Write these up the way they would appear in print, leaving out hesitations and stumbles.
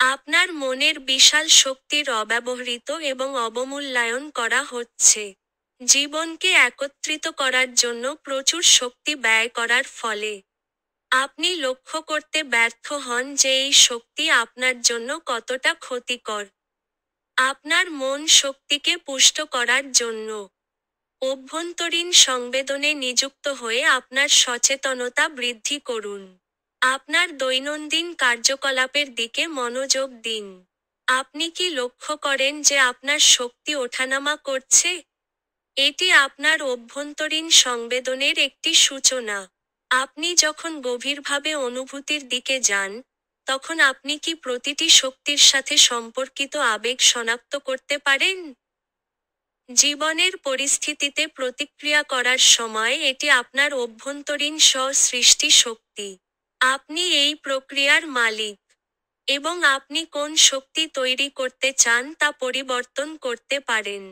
আপনার মনের বিশাল শক্তির অব্যবহৃত এবং অবমূল্যায়ন করা হচ্ছে। জীবনকে একত্রিত করার জন্য প্রচুর শক্তি ব্যয় করার ফলে আপনি লক্ষ্য করতে ব্যর্থ হন যে এই শক্তি আপনার জন্য কতটা ক্ষতিকর। আপনার মন শক্তিকে পুষ্ট করার জন্য অভ্যন্তরীণ সংবেদনে নিযুক্ত হয়ে আপনার সচেতনতা বৃদ্ধি করুন। আপনার দৈনন্দিন কার্যকলাপের দিকে মনোযোগ দিন। আপনি কি লক্ষ্য করেন যে আপনার শক্তি ওঠানামা করছে? এটি আপনার অভ্যন্তরীণ সংবেদনের একটি সূচনা। আপনি যখন গভীরভাবে অনুভূতির দিকে যান, তখন আপনি কি প্রতিটি শক্তির সাথে সম্পর্কিত আবেগ শনাক্ত করতে পারেন? জীবনের পরিস্থিতিতে প্রতিক্রিয়া করার সময় এটি আপনার অভ্যন্তরীণ স্ব-সৃষ্টি শক্তি। আপনি এই প্রক্রিয়ার মালিক। এবং আপনি কোন শক্তি তৈরি করতে চান তা পরিবর্তন করতে পারেন।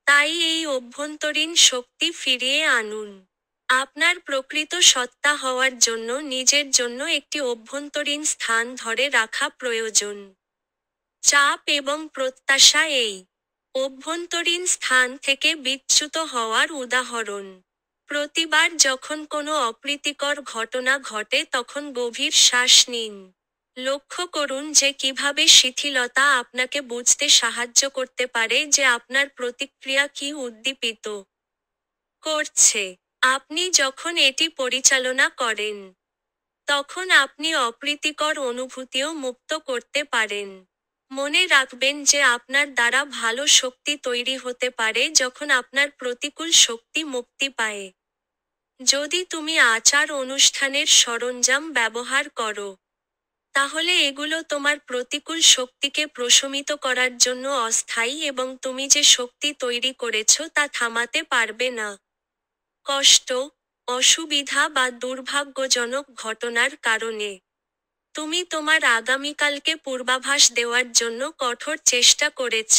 তাই এই অভ্যন্তরীণ শক্তি ফিরিয়ে আনুন। আপনার প্রকৃত সত্তা হওয়ার জন্য নিজের জন্য একটি অভ্যন্তরীণ স্থান ধরে রাখা প্রয়োজন। চাপ এবং প্রত্যাশা এই অভ্যন্তরীণ স্থান থেকে বিচ্যুত হওয়ার উদাহরণ। প্রতিবার যখন কোনো অপ্রীতিকর ঘটনা ঘটে তখন গভীর শ্বাস নিন। লক্ষ্য করুন যে কিভাবে শিথিলতা আপনাকে বুঝতে সাহায্য করতে পারে যে আপনার প্রতিক্রিয়া কি উদ্দীপিত করছে। আপনি যখন এটি পরিচালনা করেন, তখন আপনি অপ্রীতিকর অনুভূতিও মুক্ত করতে পারেন। মনে রাখবেন যে আপনার দ্বারা ভালো শক্তি তৈরি হতে পারে যখন আপনার প্রতিকূল শক্তি মুক্তি পায়। যদি তুমি আচার অনুষ্ঠানের সরঞ্জাম ব্যবহার করো, তাহলে এগুলো তোমার প্রতিকূল শক্তিকে প্রশমিত করার জন্য অস্থায়ী এবং তুমি যে শক্তি তৈরি করেছ তা থামাতে পারবে না। কষ্ট, অসুবিধা বা দুর্ভাগ্যজনক ঘটনার কারণে তুমি তোমার আগামীকালকে পূর্বাভাস দেওয়ার জন্য কঠোর চেষ্টা করেছ।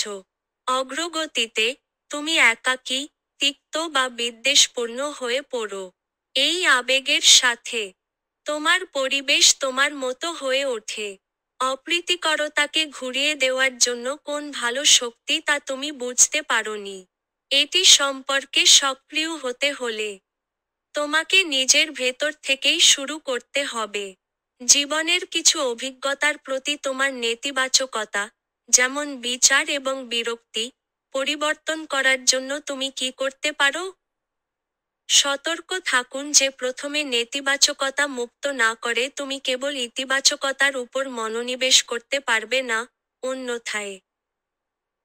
অগ্রগতিতে, তুমি একাকী, তিক্ত বা বিদ্বেষপূর্ণ হয়ে পড়ো। এই আবেগের সাথে তোমার পরিবেশ তোমার মতো হয়ে ওঠে। অপ্রীতিকরতাকে ঘুরিয়ে দেওয়ার জন্য কোন ভালো শক্তি তা তুমি বুঝতে পারোনি। এটি সম্পর্কে সক্রিয় হতে হলে তোমাকে নিজের ভেতর থেকেই শুরু করতে হবে। জীবনের কিছু অভিজ্ঞতার প্রতি তোমার নেতিবাচকতা, যেমন বিচার এবং বিরক্তি, পরিবর্তন করার জন্য তুমি কি করতে পারো? সতর্ক থাকুন যে প্রথমে নেতিবাচকতা মুক্ত না করে তুমি কেবল ইতিবাচকতার উপর মনোনিবেশ করতে পারবে না, অন্যথায়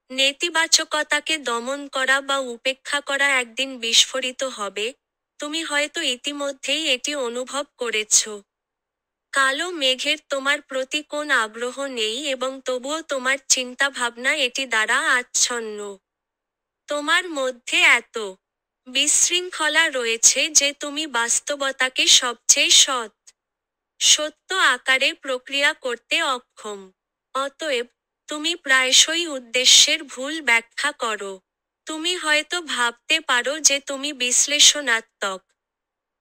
নেতিবাচকতাকে দমন করা বা উপেক্ষা করা একদিন বিস্ফোরিত হবে। তুমি হয়তো ইতিমধ্যেই এটি অনুভব করেছ। কালো মেঘের তোমার প্রতি কোন আগ্রহ নেই এবং তবুও তোমার চিন্তাভাবনা এটি দ্বারা আচ্ছন্ন। তোমার মধ্যে এত বিশৃঙ্খলা রয়েছে যে তুমি বাস্তবতাকে সবচেয়ে সত্য আকারে প্রক্রিয়া করতে অক্ষম। অতএব, তুমি প্রায়শই উদ্দেশ্যের ভুল ব্যাখ্যা করো। তুমি হয়তো ভাবতে পারো যে তুমি বিশ্লেষণাত্মক,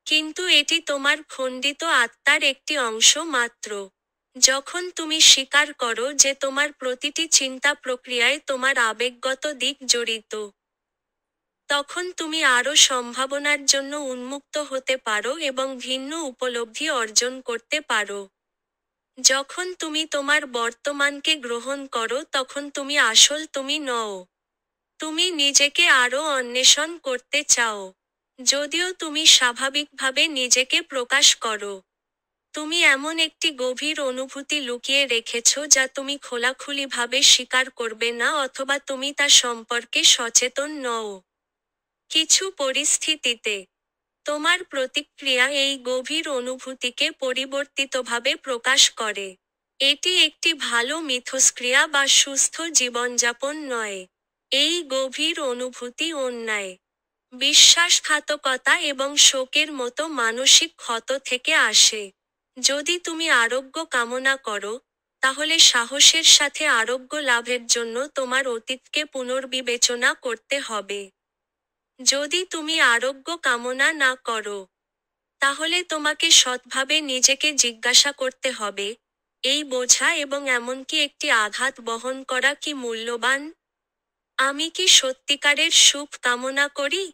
কিন্তু এটি তোমার খণ্ডিত আত্মার একটি অংশ মাত্র। যখন তুমি স্বীকার করো যে তোমার প্রতিটি চিন্তা প্রক্রিয়ায় তোমার আবেগগত দিক জড়িত, তখন তুমি আরও সম্ভাবনার জন্য উন্মুক্ত হতে পারো এবং ভিন্ন উপলব্ধি অর্জন করতে পারো। যখন তুমি তোমার বর্তমানকে গ্রহণ করো তখন তুমি আসল তুমি নও। তুমি নিজেকে আরও অন্বেষণ করতে চাও। যদিও তুমি স্বাভাবিকভাবে নিজেকে প্রকাশ করো, তুমি এমন একটি গভীর অনুভূতি লুকিয়ে রেখেছ যা তুমি খোলাখুলিভাবে স্বীকার করবে না অথবা তুমি তা সম্পর্কে সচেতন নও। কিছু পরিস্থিতিতে তোমার প্রতিক্রিয়া এই গভীর অনুভূতিকে পরিবর্তিতভাবে প্রকাশ করে। এটি একটি ভালো মিথস্ক্রিয়া বা সুস্থ জীবনযাপন নয়। এই গভীর অনুভূতি অন্যায়, বিশ্বাসঘাতকতা এবং শোকের মতো মানসিক ক্ষত থেকে আসে। যদি তুমি আরোগ্য কামনা করো, তাহলে সাহসের সাথে আরোগ্য লাভের জন্য তোমার অতীতকে পুনর্বিবেচনা করতে হবে। যদি তুমি আরোগ্য কামনা না করো, তাহলে তোমাকে সৎভাবে নিজেকে জিজ্ঞাসা করতে হবে, এই বোঝা এবং এমনকি একটি আঘাত বহন করা কি মূল্যবান? আমি কি সত্যিকারের সুখ কামনা করি?